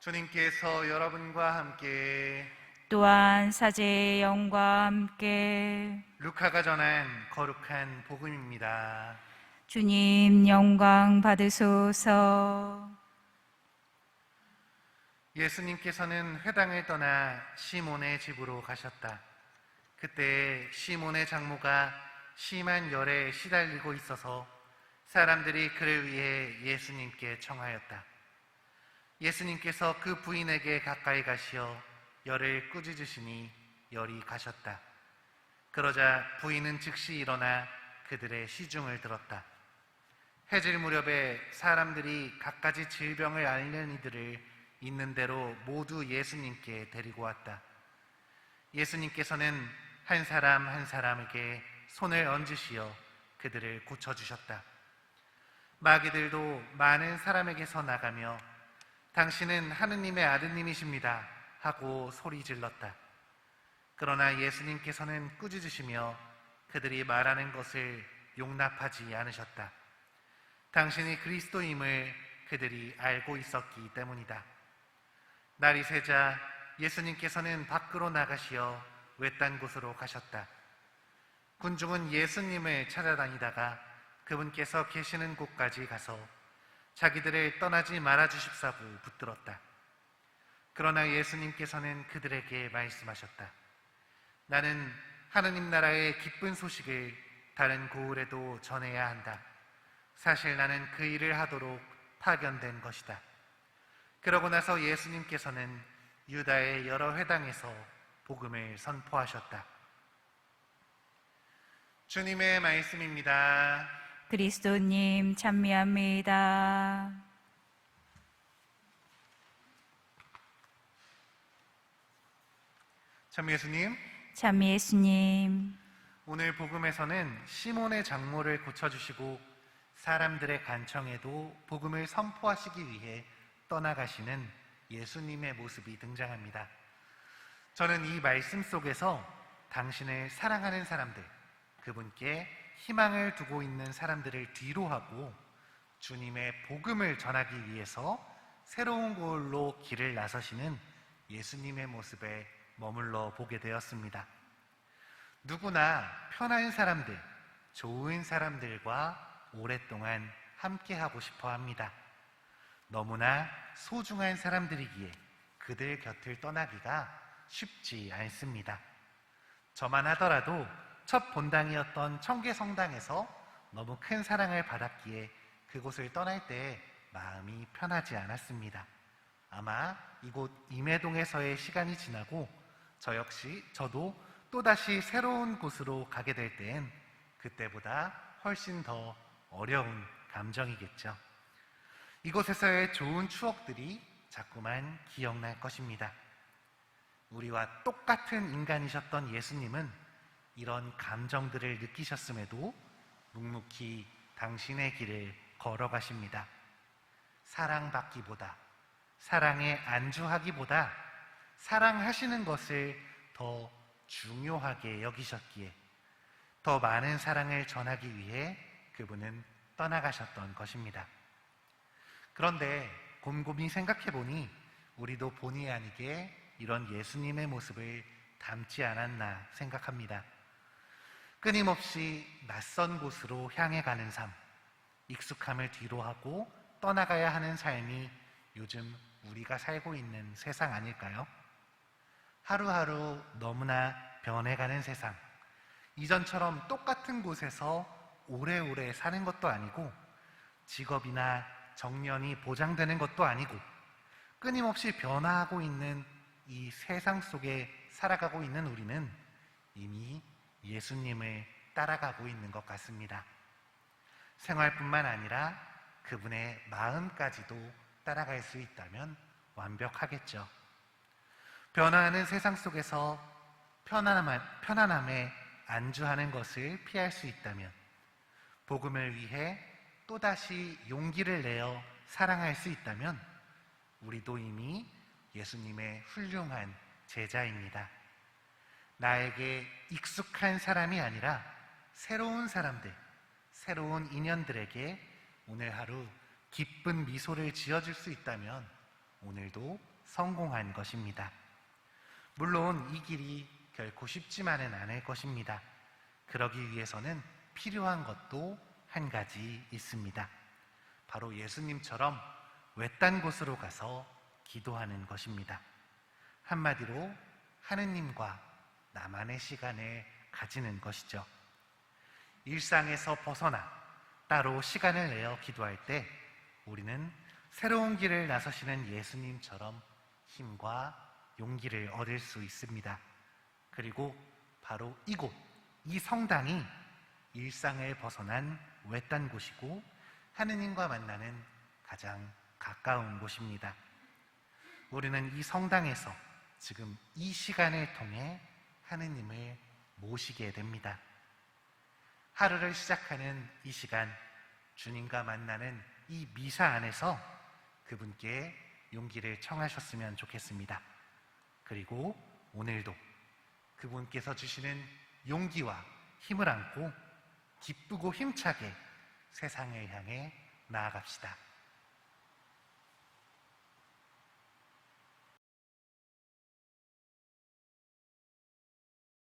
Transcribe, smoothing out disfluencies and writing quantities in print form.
주님께서 여러분과 함께 또한 사제의 영과 함께 루카가 전한 거룩한 복음입니다. 주님 영광 받으소서. 예수님께서는 회당을 떠나 시몬의 집으로 가셨다. 그때 시몬의 장모가 심한 열에 시달리고 있어서 사람들이 그를 위해 예수님께 청하였다. 예수님께서 그 부인에게 가까이 가시어 열을 꾸짖으시니 열이 가셨다. 그러자 부인은 즉시 일어나 그들의 시중을 들었다. 해질 무렵에 사람들이 갖가지 질병을 앓는 이들을 있는 대로 모두 예수님께 데리고 왔다. 예수님께서는 한 사람 한 사람에게 손을 얹으시어 그들을 고쳐주셨다. 마귀들도 많은 사람에게서 나가며 당신은 하느님의 아드님이십니다 하고 소리 질렀다. 그러나 예수님께서는 꾸짖으시며 그들이 말하는 것을 용납하지 않으셨다. 당신이 그리스도임을 그들이 알고 있었기 때문이다. 날이 새자 예수님께서는 밖으로 나가시어 외딴 곳으로 가셨다. 군중은 예수님을 찾아다니다가 그분께서 계시는 곳까지 가서 자기들을 떠나지 말아주십사고 붙들었다. 그러나 예수님께서는 그들에게 말씀하셨다. 나는 하느님 나라의 기쁜 소식을 다른 고을에도 전해야 한다. 사실 나는 그 일을 하도록 파견된 것이다. 그러고 나서 예수님께서는 유다의 여러 회당에서 복음을 선포하셨다. 주님의 말씀입니다. 그리스도님 찬미합니다. 참 예수님, 찬미 예수님. 오늘 복음에서는 시몬의 장모를 고쳐주시고 사람들의 간청에도 복음을 선포하시기 위해 떠나가시는 예수님의 모습이 등장합니다. 저는 이 말씀 속에서 당신을 사랑하는 사람들, 그분께 희망을 두고 있는 사람들을 뒤로 하고 주님의 복음을 전하기 위해서 새로운 곳으로 길을 나서시는 예수님의 모습에 머물러 보게 되었습니다. 누구나 편한 사람들, 좋은 사람들과 오랫동안 함께하고 싶어 합니다. 너무나 소중한 사람들이기에 그들 곁을 떠나기가 쉽지 않습니다. 저만 하더라도 첫 본당이었던 청계성당에서 너무 큰 사랑을 받았기에 그곳을 떠날 때 마음이 편하지 않았습니다. 아마 이곳 임해동에서의 시간이 지나고 저도 또다시 새로운 곳으로 가게 될 때엔 그때보다 훨씬 더 어려운 감정이겠죠. 이곳에서의 좋은 추억들이 자꾸만 기억날 것입니다. 우리와 똑같은 인간이셨던 예수님은 이런 감정들을 느끼셨음에도 묵묵히 당신의 길을 걸어가십니다. 사랑받기보다, 사랑에 안주하기보다 사랑하시는 것을 더 중요하게 여기셨기에 더 많은 사랑을 전하기 위해 그분은 떠나가셨던 것입니다. 그런데 곰곰이 생각해보니 우리도 본의 아니게 이런 예수님의 모습을 닮지 않았나 생각합니다. 끊임없이 낯선 곳으로 향해 가는 삶, 익숙함을 뒤로하고 떠나가야 하는 삶이 요즘 우리가 살고 있는 세상 아닐까요? 하루하루 너무나 변해가는 세상, 이전처럼 똑같은 곳에서 오래오래 사는 것도 아니고 직업이나 정년이 보장되는 것도 아니고 끊임없이 변화하고 있는 이 세상 속에 살아가고 있는 우리는 이미 예수님을 따라가고 있는 것 같습니다. 생활뿐만 아니라 그분의 마음까지도 따라갈 수 있다면 완벽하겠죠. 변화하는 세상 속에서 편안함에 안주하는 것을 피할 수 있다면, 복음을 위해 또다시 용기를 내어 사랑할 수 있다면 우리도 이미 예수님의 훌륭한 제자입니다. 나에게 익숙한 사람이 아니라 새로운 사람들, 새로운 인연들에게 오늘 하루 기쁜 미소를 지어줄 수 있다면 오늘도 성공한 것입니다. 물론 이 길이 결코 쉽지만은 않을 것입니다. 그러기 위해서는 필요한 것도 한 가지 있습니다. 바로 예수님처럼 외딴 곳으로 가서 기도하는 것입니다. 한마디로 하느님과 나만의 시간을 가지는 것이죠. 일상에서 벗어나 따로 시간을 내어 기도할 때 우리는 새로운 길을 나서시는 예수님처럼 힘과 용기를 얻을 수 있습니다. 그리고 바로 이곳, 이 성당이 일상을 벗어난 외딴 곳이고 하느님과 만나는 가장 가까운 곳입니다. 우리는 이 성당에서 지금 이 시간을 통해 하느님을 모시게 됩니다. 하루를 시작하는 이 시간, 주님과 만나는 이 미사 안에서 그분께 용기를 청하셨으면 좋겠습니다. 그리고 오늘도 그분께서 주시는 용기와 힘을 안고 기쁘고 힘차게 세상을 향해 나아갑시다.